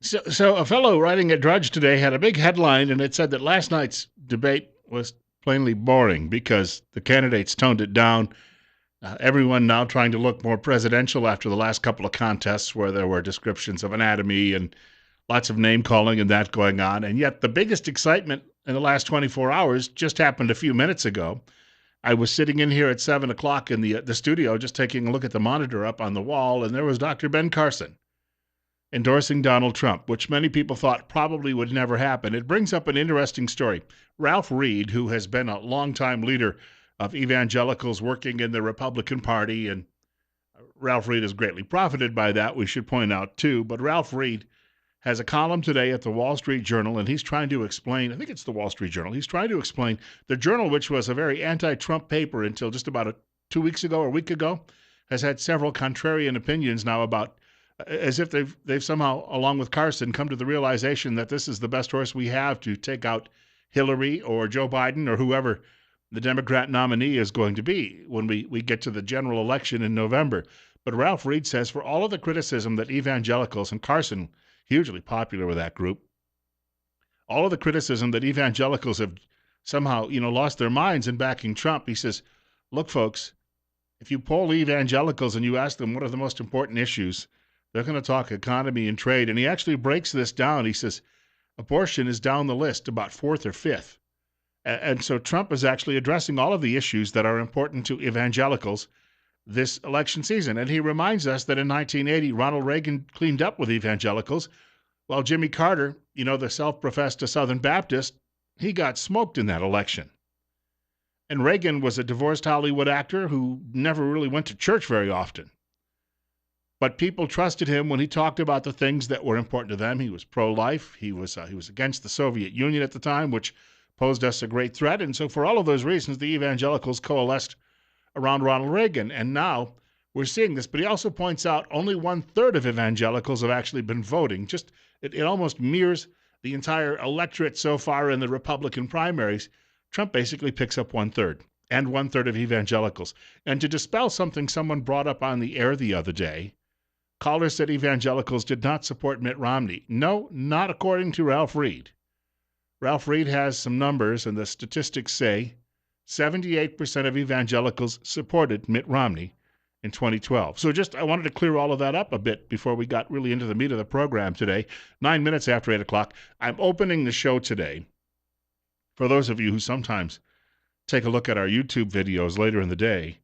So a fellow writing at Drudge today had a big headline, and it said that last night's debate was plainly boring because the candidates toned it down. Everyone now trying to look more presidential after the last couple of contests where there were descriptions of anatomy and lots of name calling and that going on. And yet the biggest excitement in the last 24 hours just happened a few minutes ago. I was sitting in here at 7 o'clock in the studio just taking a look at the monitor up on the wall, and there was Dr. Ben Carson endorsing Donald Trump, which many people thought probably would never happen. It brings up an interesting story. Ralph Reed, who has been a longtime leader of evangelicals working in the Republican Party, and Ralph Reed has greatly profited by that, we should point out too. But Ralph Reed has a column today at the Wall Street Journal, and he's trying to explain, I think it's the Wall Street Journal, he's trying to explain the Journal, which was a very anti-Trump paper until just about 2 weeks ago or a week ago, has had several contrarian opinions now about as if they've somehow, along with Carson, come to the realization that this is the best horse we have to take out Hillary or Joe Biden or whoever the Democrat nominee is going to be when we get to the general election in November. But Ralph Reed says for all of the criticism that evangelicals, and Carson, hugely popular with that group, all of the criticism that evangelicals have somehow, lost their minds in backing Trump, he says, look, folks, if you poll evangelicals and you ask them what are the most important issues, they're going to talk economy and trade. And he actually breaks this down. He says abortion is down the list, about fourth or fifth. And so Trump is actually addressing all of the issues that are important to evangelicals this election season. And he reminds us that in 1980, Ronald Reagan cleaned up with evangelicals, while Jimmy Carter, the self-professed Southern Baptist, he got smoked in that election. And Reagan was a divorced Hollywood actor who never really went to church very often. But people trusted him when he talked about the things that were important to them. He was pro-life. He was against the Soviet Union at the time, which posed us a great threat. And so for all of those reasons, the evangelicals coalesced around Ronald Reagan. And now we're seeing this. But he also points out only 1/3 of evangelicals have actually been voting. It almost mirrors the entire electorate so far in the Republican primaries. Trump basically picks up 1/3 and 1/3 of evangelicals. And to dispel something someone brought up on the air the other day, caller said evangelicals did not support Mitt Romney. No, not according to Ralph Reed. Ralph Reed has some numbers, and the statistics say 78% of evangelicals supported Mitt Romney in 2012. So I wanted to clear all of that up a bit before we got really into the meat of the program today. 9 minutes after 8 o'clock. I'm opening the show today. For those of you who sometimes take a look at our YouTube videos later in the day,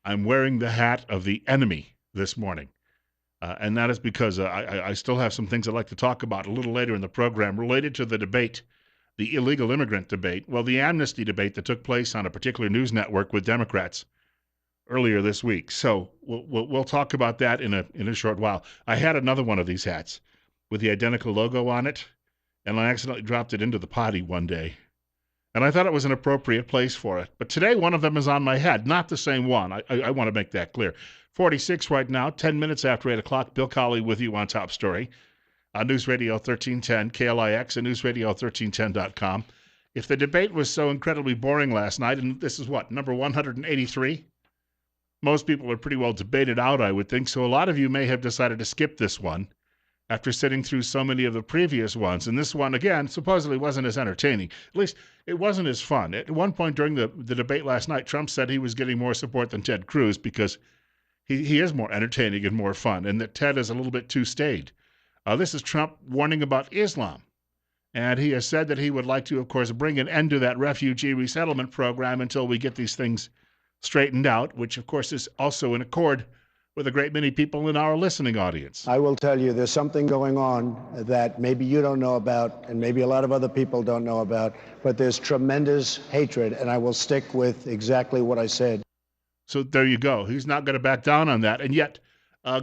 I'm wearing the hat of the enemy this morning. And that is because I still have some things I'd like to talk about a little later in the program related to the debate, the illegal immigrant debate, the amnesty debate that took place on a particular news network with Democrats earlier this week. So we'll talk about that in a short while. I had another one of these hats with the identical logo on it, and I accidentally dropped it into the potty one day. And I thought it was an appropriate place for it. But today, one of them is on my head, not the same one. I want to make that clear. 46 right now, 10 minutes after 8 o'clock. Bill Colley with you on Top Story on News Radio 1310, KLIX, and newsradio1310.com. If the debate was so incredibly boring last night, and this is number 183? Most people are pretty well debated out, I would think, so a lot of you may have decided to skip this one after sitting through so many of the previous ones. And this one, again, supposedly wasn't as entertaining. At least it wasn't as fun. At one point during the debate last night, Trump said he was getting more support than Ted Cruz because he is more entertaining and more fun, and that Ted is a little bit too staid. This is Trump warning about Islam. And he has said that he would like to, of course, bring an end to that refugee resettlement program until we get these things straightened out, which, of course, is also in accord with a great many people in our listening audience. I will tell you there's something going on that maybe you don't know about and maybe a lot of other people don't know about, but there's tremendous hatred, and I will stick with exactly what I said. So there you go. He's not going to back down on that. And yet,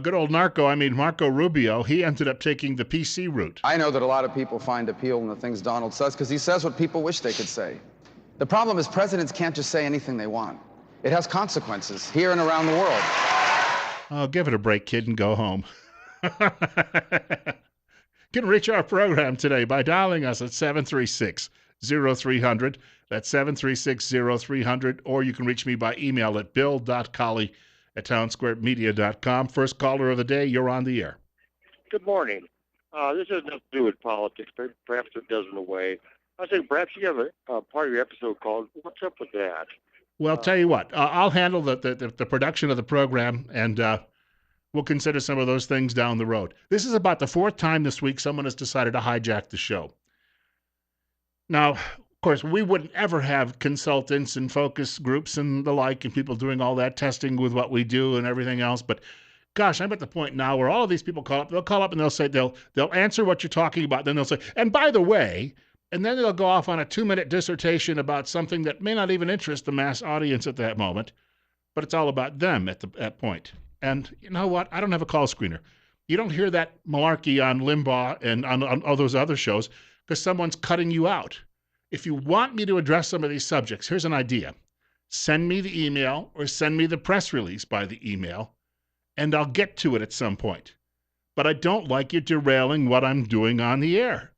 good old Marco Rubio, he ended up taking the PC route. I know that a lot of people find appeal in the things Donald says because he says what people wish they could say. The problem is presidents can't just say anything they want. It has consequences here and around the world. Oh, give it a break, kid, and go home. You can reach our program today by dialing us at 736-0300. That's 736-0300. Or you can reach me by email at bill.colley@townsquaremedia.com. First caller of the day, you're on the air. Good morning. This has nothing to do with politics, but perhaps it does in a way. I think perhaps you have a part of your episode called "What's Up with That." Well, tell you what, I'll handle the production of the program, and we'll consider some of those things down the road. This is about the fourth time this week someone has decided to hijack the show. Now, of course, we wouldn't ever have consultants and focus groups and the like and people doing all that testing with what we do and everything else. But gosh, I'm at the point now where all of these people call up. They'll call up and they'll say they'll answer what you're talking about. Then they'll say, and by the way, and then they'll go off on a 2-minute dissertation about something that may not even interest the mass audience at that moment, but it's all about them at that point. And you know what? I don't have a call screener. You don't hear that malarkey on Limbaugh and on all those other shows because someone's cutting you out. If you want me to address some of these subjects, here's an idea. Send me the email or send me the press release by the email, and I'll get to it at some point. But I don't like you derailing what I'm doing on the air.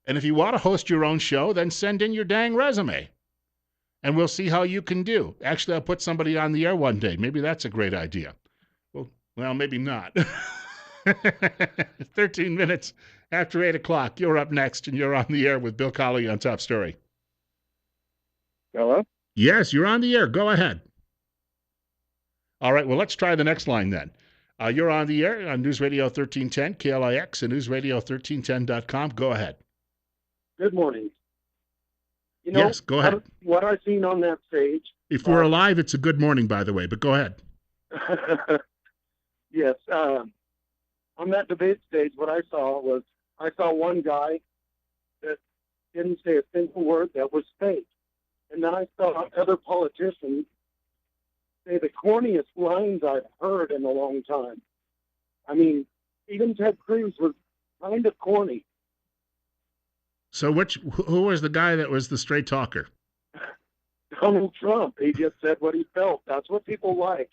And if you want to host your own show, then send in your dang resume. And we'll see how you can do. Actually, I'll put somebody on the air one day. Maybe that's a great idea. Well, maybe not. 13 minutes after 8 o'clock. You're up next, and you're on the air with Bill Colley on Top Story. Hello? Yes, you're on the air. Go ahead. All right, well, let's try the next line then. You're on the air on News Radio 1310, KLIX, and newsradio1310.com. Go ahead. Good morning. You know, Yes, go ahead. What I've seen on that stage. If we're alive, it's a good morning, by the way, but go ahead. Yes. On that debate stage, what I saw one guy that didn't say a single word that was fake. And then I saw other politicians say the corniest lines I've heard in a long time. I mean, even Ted Cruz was kind of corny. So who was the guy that was the straight talker? Donald Trump. He just said what he felt. That's what people like.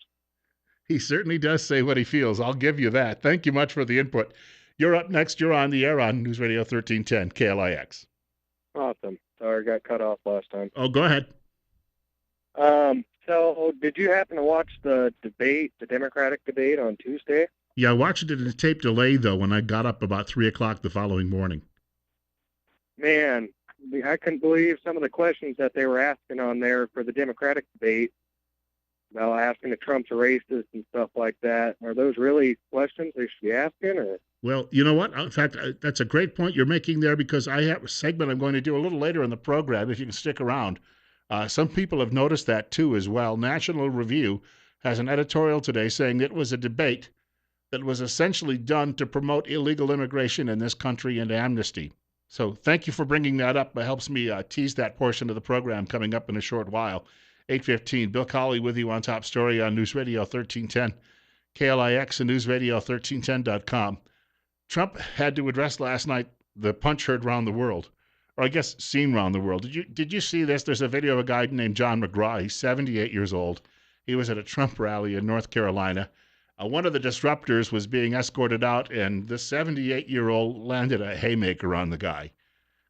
He certainly does say what he feels. I'll give you that. Thank you much for the input. You're up next. You're on the air on News Radio 1310, KLIX. Awesome. Sorry, I got cut off last time. Oh, go ahead. So did you happen to watch the debate, the Democratic debate on Tuesday? Yeah, I watched it in a tape delay, though, when I got up about 3 o'clock the following morning. Man, I couldn't believe some of the questions that they were asking on there for the Democratic debate. About asking if Trump's a racist and stuff like that. Are those really questions they should be asking? Or? Well, you know what? In fact, that's a great point you're making there because I have a segment I'm going to do a little later in the program, if you can stick around. Some people have noticed that, too, as well. National Review has an editorial today saying it was a debate that was essentially done to promote illegal immigration in this country and amnesty. So thank you for bringing that up. It helps me tease that portion of the program coming up in a short while. 8:15. Bill Colley with you on Top Story on News Radio 1310, KLIX and newsradio1310.com. Trump had to address last night the punch heard around the world, or I guess seen around the world. Did you see this? There's a video of a guy named John McGraw. He's 78 years old. He was at a Trump rally in North Carolina. One of the disruptors was being escorted out, and the 78-year-old landed a haymaker on the guy.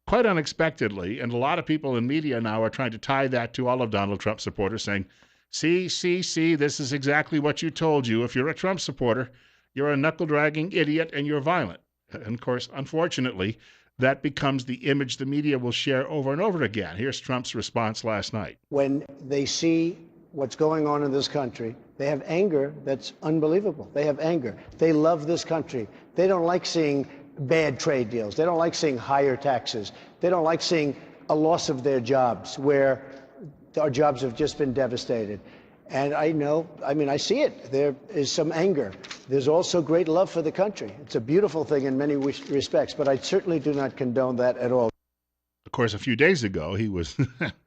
Quite unexpectedly, and a lot of people in media now are trying to tie that to all of Donald Trump supporters, saying, see, this is exactly what you told you. If you're a Trump supporter, you're a knuckle-dragging idiot and you're violent. And, of course, unfortunately, that becomes the image the media will share over and over again. Here's Trump's response last night. When they see what's going on in this country, they have anger that's unbelievable. They have anger. They love this country. They don't like seeing bad trade deals. They don't like seeing higher taxes. They don't like seeing a loss of their jobs where our jobs have just been devastated. And I see it. There is some anger. There's also great love for the country. It's a beautiful thing in many respects, but I certainly do not condone that at all. Of course, a few days ago, he was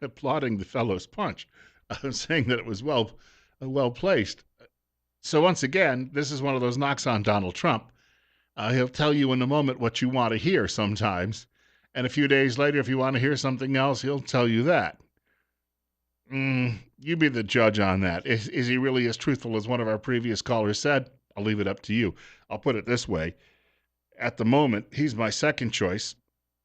applauding the fellow's punch, saying that it was well placed. So once again, this is one of those knocks on Donald Trump. He'll tell you in a moment what you want to hear sometimes. And a few days later, if you want to hear something else, he'll tell you that. You be the judge on that. Is he really as truthful as one of our previous callers said? I'll leave it up to you. I'll put it this way. At the moment, he's my second choice.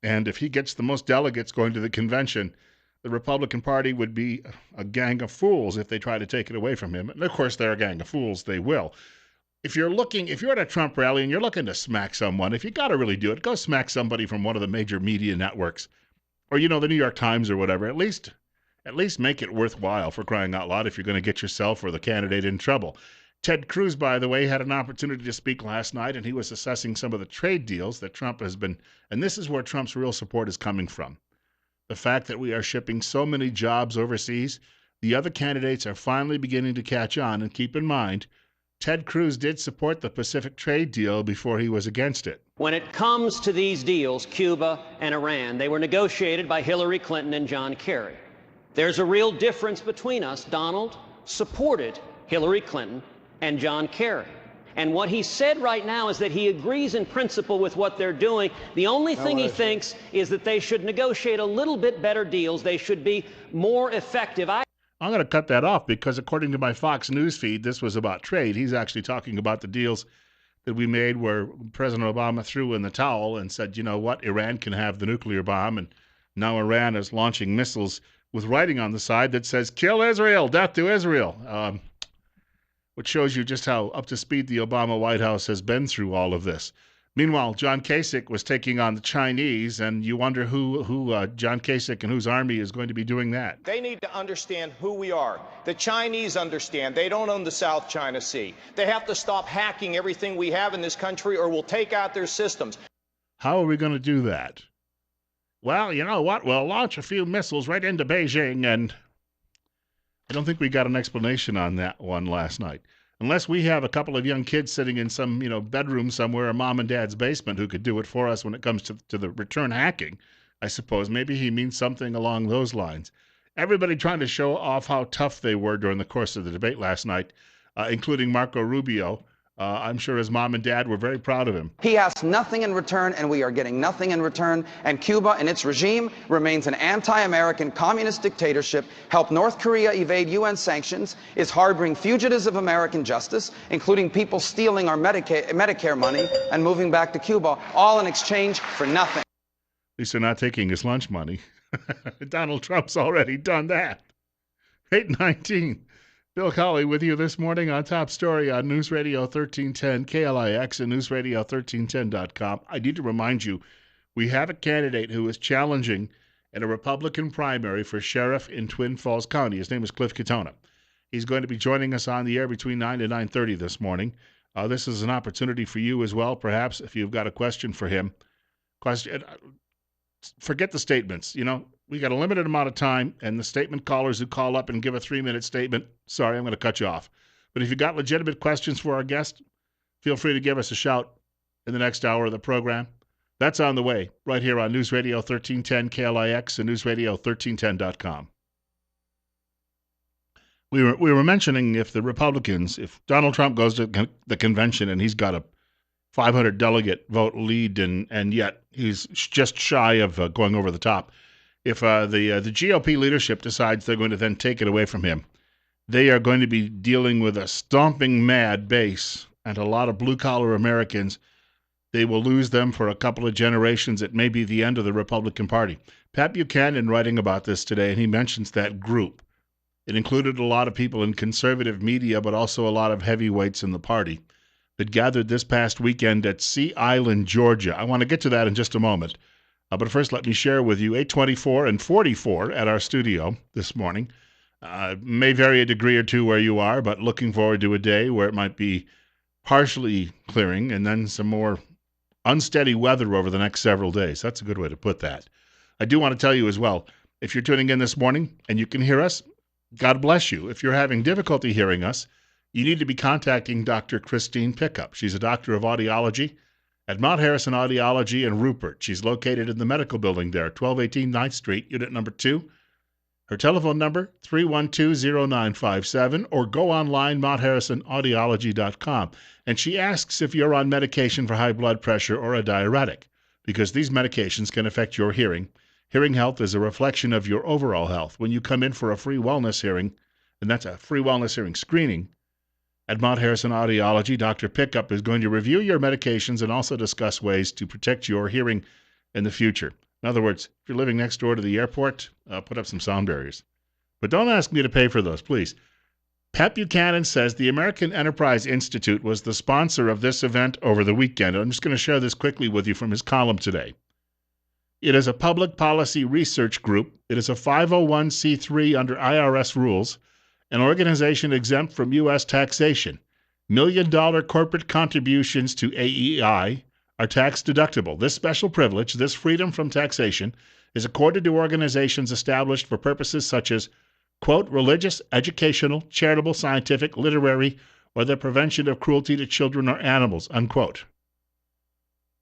And if he gets the most delegates going to the convention, the Republican Party would be a gang of fools if they try to take it away from him. And of course, they're a gang of fools. They will. if you're at a Trump rally and you're looking to smack someone, if you got to really do it, go smack somebody from one of the major media networks, or the New York Times or whatever. At least make it worthwhile, for crying out loud, if you're going to get yourself or the candidate in trouble. Ted Cruz, by the way, had an opportunity to speak last night, and he was assessing some of the trade deals that Trump has been, and this is where Trump's real support is coming from. The fact that we are shipping so many jobs overseas, the other candidates are finally beginning to catch on, and keep in mind, Ted Cruz did support the Pacific trade deal before he was against it. When it comes to these deals, Cuba and Iran, they were negotiated by Hillary Clinton and John Kerry. There's a real difference between us. Donald supported Hillary Clinton and John Kerry. And what he said right now is that he agrees in principle with what they're doing. The only thing he thinks is that they should negotiate a little bit better deals. They should be more effective. I'm going to cut that off because according to my Fox News feed, this was about trade. He's actually talking about the deals that we made where President Obama threw in the towel and said, you know what, Iran can have the nuclear bomb. And now Iran is launching missiles with writing on the side that says, kill Israel, death to Israel. Which shows you just how up to speed the Obama White House has been through all of this. Meanwhile, John Kasich was taking on the Chinese, and you wonder who John Kasich and whose army is going to be doing that. They need to understand who we are. The Chinese understand. They don't own the South China Sea. They have to stop hacking everything we have in this country, or we'll take out their systems. How are we going to do that? Well, you know what? We'll launch a few missiles right into Beijing, and I don't think we got an explanation on that one last night. Unless we have a couple of young kids sitting in some, bedroom somewhere in mom and dad's basement who could do it for us when it comes to the return hacking, I suppose. Maybe he means something along those lines. Everybody trying to show off how tough they were during the course of the debate last night, including Marco Rubio. I'm sure his mom and dad were very proud of him. He asks nothing in return, and we are getting nothing in return. And Cuba and its regime remains an anti-American communist dictatorship, helped North Korea evade UN sanctions, is harboring fugitives of American justice, including people stealing our Medicare money and moving back to Cuba, all in exchange for nothing. At least they're not taking his lunch money. Donald Trump's already done that. 8:19. Bill Colley with you this morning on Top Story on News Radio 1310 KLIX and newsradio1310.com. I need to remind you, we have a candidate who is challenging in a Republican primary for sheriff in Twin Falls County. His name is Cliff Katona. He's going to be joining us on the air between 9 and 9:30 this morning. This is an opportunity for you as well, perhaps, if you've got a question for him. Forget the statements. We got a limited amount of time, and the statement callers who call up and give a 3-minute statement, sorry, I'm going to cut you off. But if you got legitimate questions for our guest, feel free to give us a shout in the next hour of the program. That's on the way, right here on News Radio 1310 KLIX and newsradio1310.com. We were mentioning if Donald Trump goes to the convention and he's got a 500 delegate vote lead, and yet he's just shy of going over the top. If the GOP leadership decides they're going to then take it away from him, they are going to be dealing with a stomping mad base and a lot of blue-collar Americans. They will lose them for a couple of generations. It may be the end of the Republican Party. Pat Buchanan writing about this today, and he mentions that group. It included a lot of people in conservative media, but also a lot of heavyweights in the party that gathered this past weekend at Sea Island, Georgia. I want to get to that in just a moment. But first, let me share with you 8:24 and 44 at our studio this morning. May vary a degree or two where you are, but looking forward to a day where it might be partially clearing and then some more unsteady weather over the next several days. That's a good way to put that. I do want to tell you as well, if you're tuning in this morning and you can hear us, God bless you. If you're having difficulty hearing us, you need to be contacting Dr. Christine Pickup. She's a doctor of audiology at Mount Harrison Audiology in Rupert. She's located in the medical building there, 1218 9th Street, unit number 2. Her telephone number, 312-0957, or go online, mountharrisonaudiology.com. And she asks if you're on medication for high blood pressure or a diuretic, because these medications can affect your hearing. Hearing health is a reflection of your overall health. When you come in for a free wellness hearing, and that's a free wellness hearing screening, at Mount Harrison Audiology, Dr. Pickup is going to review your medications and also discuss ways to protect your hearing in the future. In other words, if you're living next door to the airport, put up some sound barriers. But don't ask me to pay for those, please. Pat Buchanan says the American Enterprise Institute was the sponsor of this event over the weekend. I'm just going to share this quickly with you from his column today. It is a public policy research group. It is a 501c3 under IRS rules, an organization exempt from U.S. taxation. $1 million corporate contributions to AEI are tax deductible. This special privilege, this freedom from taxation, is accorded to organizations established for purposes such as, quote, religious, educational, charitable, scientific, literary, or the prevention of cruelty to children or animals, unquote.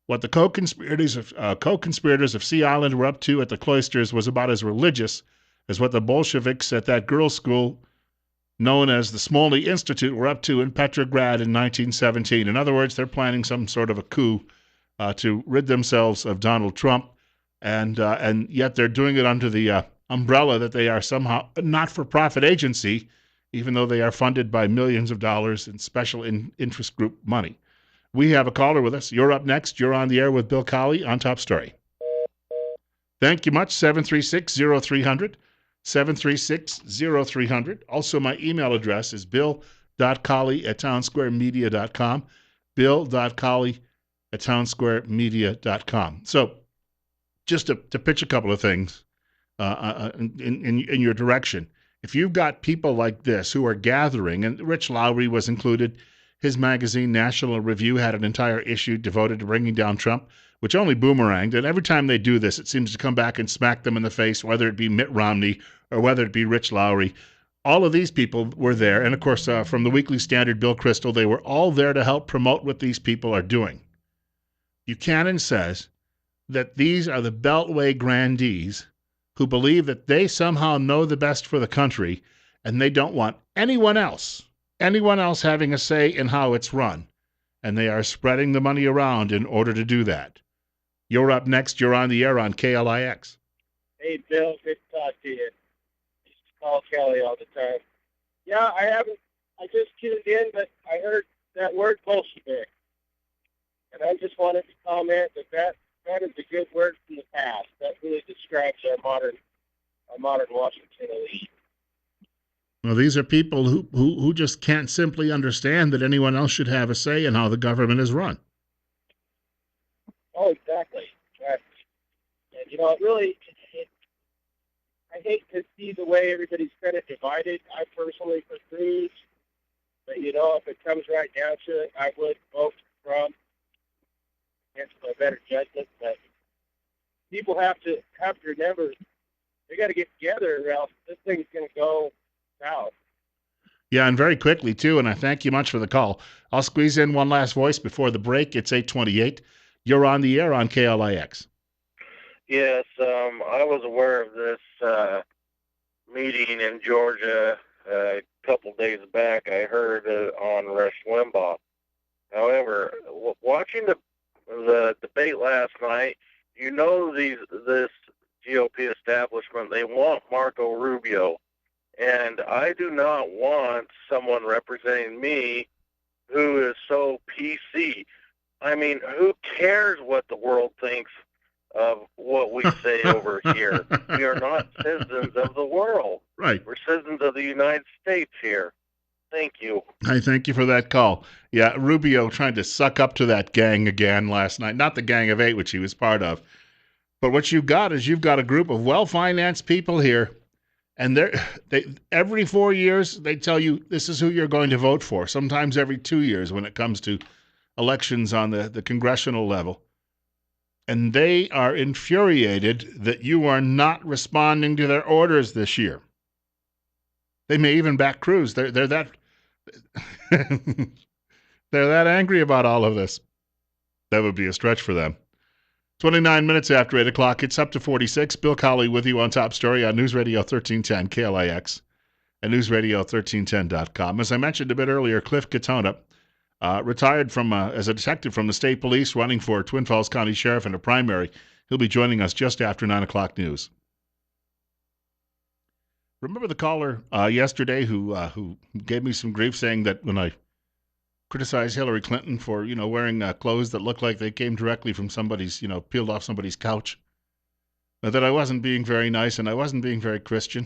What the co-conspirators of Sea Island were up to at the cloisters was about as religious as what the Bolsheviks at that girls' school known as the Smolny Institute were up to in Petrograd in 1917. In other words, they're planning some sort of a coup to rid themselves of Donald Trump, and yet they're doing it under the umbrella that they are somehow a not-for-profit agency, even though they are funded by millions of dollars in special interest group money. We have a caller with us. You're up next. You're on the air with Bill Colley on Top Story. Thank you much, 736-0300, 736-0300. Also, my email address is bill.colley@townsquaremedia.com, bill.colley@townsquaremedia.com. So just to pitch a couple of things in your direction, if you've got people like this who are gathering, and Rich Lowry was included, his magazine, National Review, had an entire issue devoted to bringing down Trump, which only boomeranged. And every time they do this, it seems to come back and smack them in the face, whether it be Mitt Romney or whether it be Rich Lowry. All of these people were there. And, of course, from the Weekly Standard, Bill Kristol, they were all there to help promote what these people are doing. Buchanan says that these are the Beltway grandees who believe that they somehow know the best for the country, and they don't want anyone else having a say in how it's run. And they are spreading the money around in order to do that. You're up next. You're on the air on KLIX. Hey, Bill, good to talk to you. I used to call Kelly all the time. Yeah, I just tuned in, but I heard that word Bolshevik. And I just wanted to comment that is a good word from the past. That really describes our modern Washington elite. Well, these are people who just can't simply understand that anyone else should have a say in how the government is run. Oh, exactly. And, I hate to see the way everybody's kind of divided. I personally for Cruz. But, if it comes right down to it, I would vote for Trump against my better judgment. But people have to remember they got to get together or else this thing's going to go south. Yeah, and very quickly, too, and I thank you much for the call. I'll squeeze in one last voice before the break. It's 8:28. You're on the air on KLIX. Yes, I was aware of this meeting in Georgia a couple days back. I heard it on Rush Limbaugh. However, watching the debate last night, this GOP establishment, they want Marco Rubio. And I do not want someone representing me who is so PC. I mean, who cares what the world thinks of what we say over here? We are not citizens of the world. Right. We're citizens of the United States here. Thank you. I thank you for that call. Yeah, Rubio trying to suck up to that gang again last night. Not the Gang of Eight, which he was part of. But what you've got is you've got a group of well-financed people here. And they every 4 years, they tell you this is who you're going to vote for, sometimes every 2 years when it comes to elections on the congressional level. And they are infuriated that you are not responding to their orders this year. They may even back Cruz. They're that they're that angry about all of this. That would be a stretch for them. 29 minutes after 8 o'clock, it's up to 46. Bill Colley with you on Top Story on News Radio 1310 KLIX and newsradio1310.com. As I mentioned a bit earlier, Cliff Katona retired from as a detective from the state police running for Twin Falls County Sheriff in a primary. He'll be joining us just after 9 o'clock news. Remember the caller yesterday who gave me some grief saying that when I criticized Hillary Clinton for, wearing clothes that looked like they came directly from somebody's, peeled off somebody's couch, that I wasn't being very nice and I wasn't being very Christian.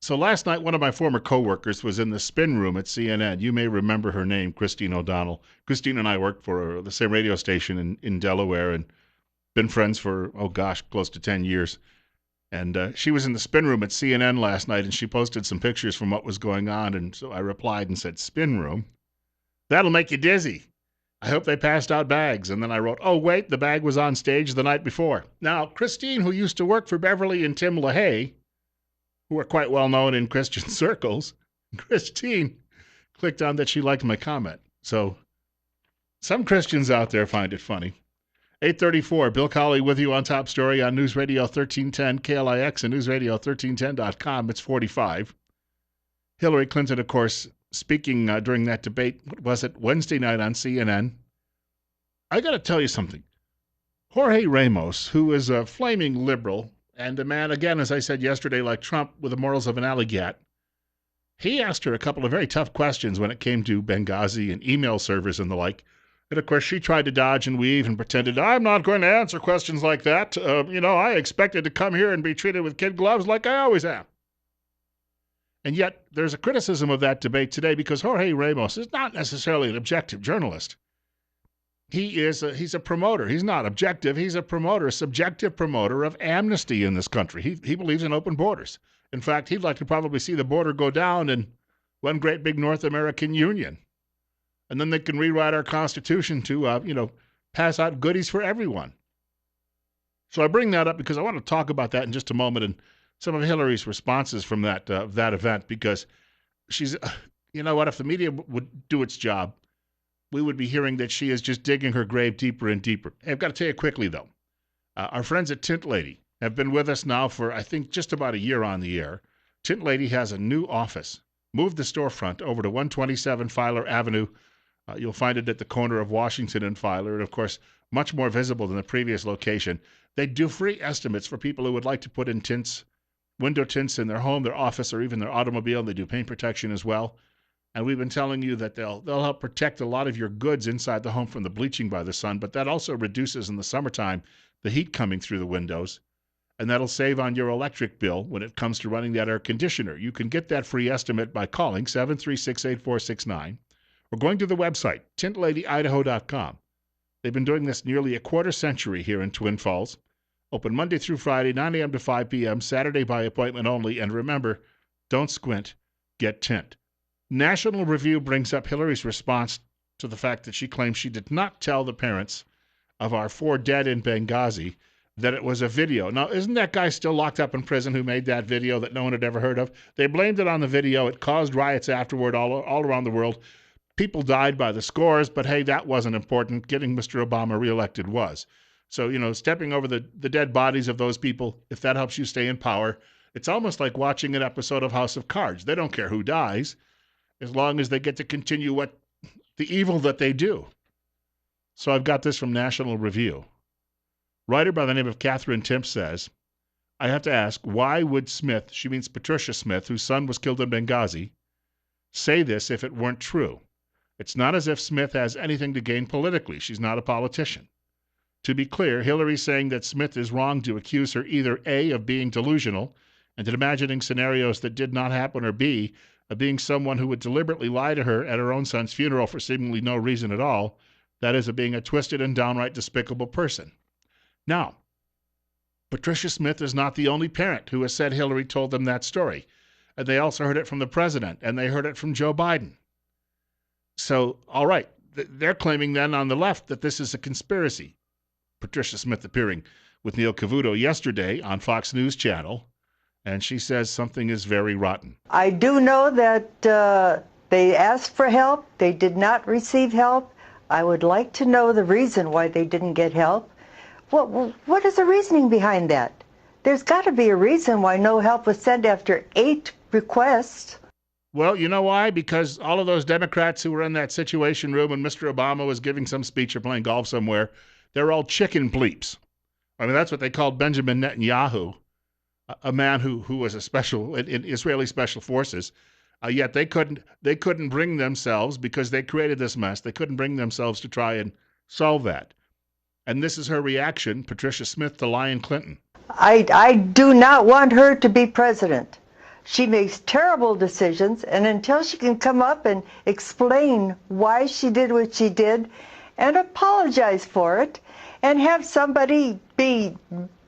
So last night, one of my former coworkers was in the spin room at CNN. You may remember her name, Christine O'Donnell. Christine and I worked for the same radio station in Delaware and been friends for, oh gosh, close to 10 years. And she was in the spin room at CNN last night, and she posted some pictures from what was going on. And so I replied and said, spin room? That'll make you dizzy. I hope they passed out bags. And then I wrote, oh, wait, the bag was on stage the night before. Now, Christine, who used to work for Beverly and Tim LaHaye, who are quite well known in Christian circles, Christine clicked on that she liked my comment. So some Christians out there find it funny. 8:34, Bill Colley with you on Top Story on News Radio 1310 KLIX and newsradio1310.com. It's 45. Hillary Clinton, of course, speaking during that debate, what was it, Wednesday night on CNN. I got to tell you something. Jorge Ramos, who is a flaming liberal and a man, again, as I said yesterday, like Trump, with the morals of an alleycat, he asked her a couple of very tough questions when it came to Benghazi and email servers and the like. And of course, she tried to dodge and weave and pretended, I'm not going to answer questions like that. I expected to come here and be treated with kid gloves like I always am. And yet, there's a criticism of that debate today because Jorge Ramos is not necessarily an objective journalist. He's a promoter. He's not objective. He's a promoter, a subjective promoter of amnesty in this country. He believes in open borders. In fact, he'd like to probably see the border go down in one great big North American union. And then they can rewrite our Constitution to, pass out goodies for everyone. So I bring that up because I want to talk about that in just a moment and some of Hillary's responses from that event, because she's, if the media would do its job, we would be hearing that she is just digging her grave deeper and deeper. Hey, I've got to tell you quickly, though. Our friends at Tint Lady have been with us now for, I think, just about a year on the air. Tint Lady has a new office. Moved the storefront over to 127 Filer Avenue. You'll find it at the corner of Washington and Filer, and of course, much more visible than the previous location. They do free estimates for people who would like to put in tints, window tints in their home, their office, or even their automobile. They do paint protection as well. And we've been telling you that they'll help protect a lot of your goods inside the home from the bleaching by the sun, but that also reduces in the summertime the heat coming through the windows, and that'll save on your electric bill when it comes to running that air conditioner. You can get that free estimate by calling 736-8469 or going to the website, tintladyidaho.com. They've been doing this nearly a quarter century here in Twin Falls. Open Monday through Friday, 9 a.m. to 5 p.m., Saturday by appointment only. And remember, don't squint, get tint. National Review brings up Hillary's response to the fact that she claims she did not tell the parents of our 4 dead in Benghazi that it was a video. Now, isn't that guy still locked up in prison who made that video that no one had ever heard of? They blamed it on the video. It caused riots afterward all around the world. People died by the scores, but hey, that wasn't important. Getting Mr. Obama reelected was. So, stepping over the dead bodies of those people, if that helps you stay in power, it's almost like watching an episode of House of Cards. They don't care who dies, as long as they get to continue the evil that they do. So I've got this from National Review. Writer by the name of Catherine Timp says, I have to ask, why would Smith, she means Patricia Smith, whose son was killed in Benghazi, say this if it weren't true? It's not as if Smith has anything to gain politically. She's not a politician. To be clear, Hillary's saying that Smith is wrong to accuse her either A, of being delusional and in imagining scenarios that did not happen, or B, of being someone who would deliberately lie to her at her own son's funeral for seemingly no reason at all, that is, of being a twisted and downright despicable person. Now, Patricia Smith is not the only parent who has said Hillary told them that story. And they also heard it from the president, and they heard it from Joe Biden. So, all right, they're claiming then on the left that this is a conspiracy. Patricia Smith appearing with Neil Cavuto yesterday on Fox News Channel, and she says something is very rotten. I do know that they asked for help. They did not receive help. I would like to know the reason why they didn't get help. What is the reasoning behind that? There's got to be a reason why no help was sent after 8 requests. Well, you know why? Because all of those Democrats who were in that Situation Room when Mr. Obama was giving some speech or playing golf somewhere, they're all chicken bleeps. I mean, that's what they called Benjamin Netanyahu, a man who was a special in Israeli special forces. Yet they couldn't bring themselves, because they created this mess, they couldn't bring themselves to try and solve that. And this is her reaction, Patricia Smith, to Lyon Clinton. I do not want her to be president. She makes terrible decisions, and until she can come up and explain why she did what she did and apologize for it and have somebody be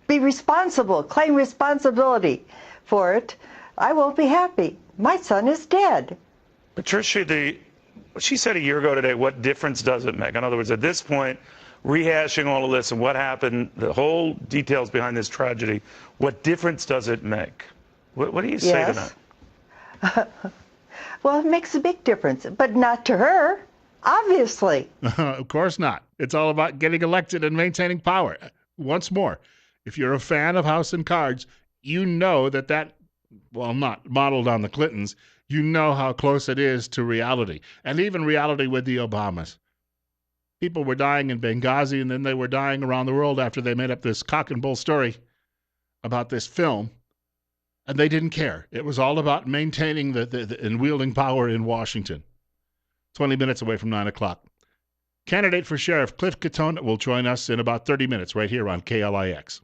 responsible, claim responsibility for it, I won't be happy. My son is dead. Patricia, what she said a year ago today, what difference does it make? In other words, at this point, rehashing all of this and what happened, the whole details behind this tragedy, what difference does it make? What do you say to that? Well, it makes a big difference, but not to her, obviously. Of course not. It's all about getting elected and maintaining power. Once more, if you're a fan of House and Cards, you know that, well, not modeled on the Clintons, you know how close it is to reality, and even reality with the Obamas. People were dying in Benghazi, and then they were dying around the world after they made up this cock and bull story about this film. And they didn't care. It was all about maintaining and wielding power in Washington. 20 minutes away from 9 o'clock. Candidate for Sheriff Cliff Katona will join us in about 30 minutes right here on KLIX.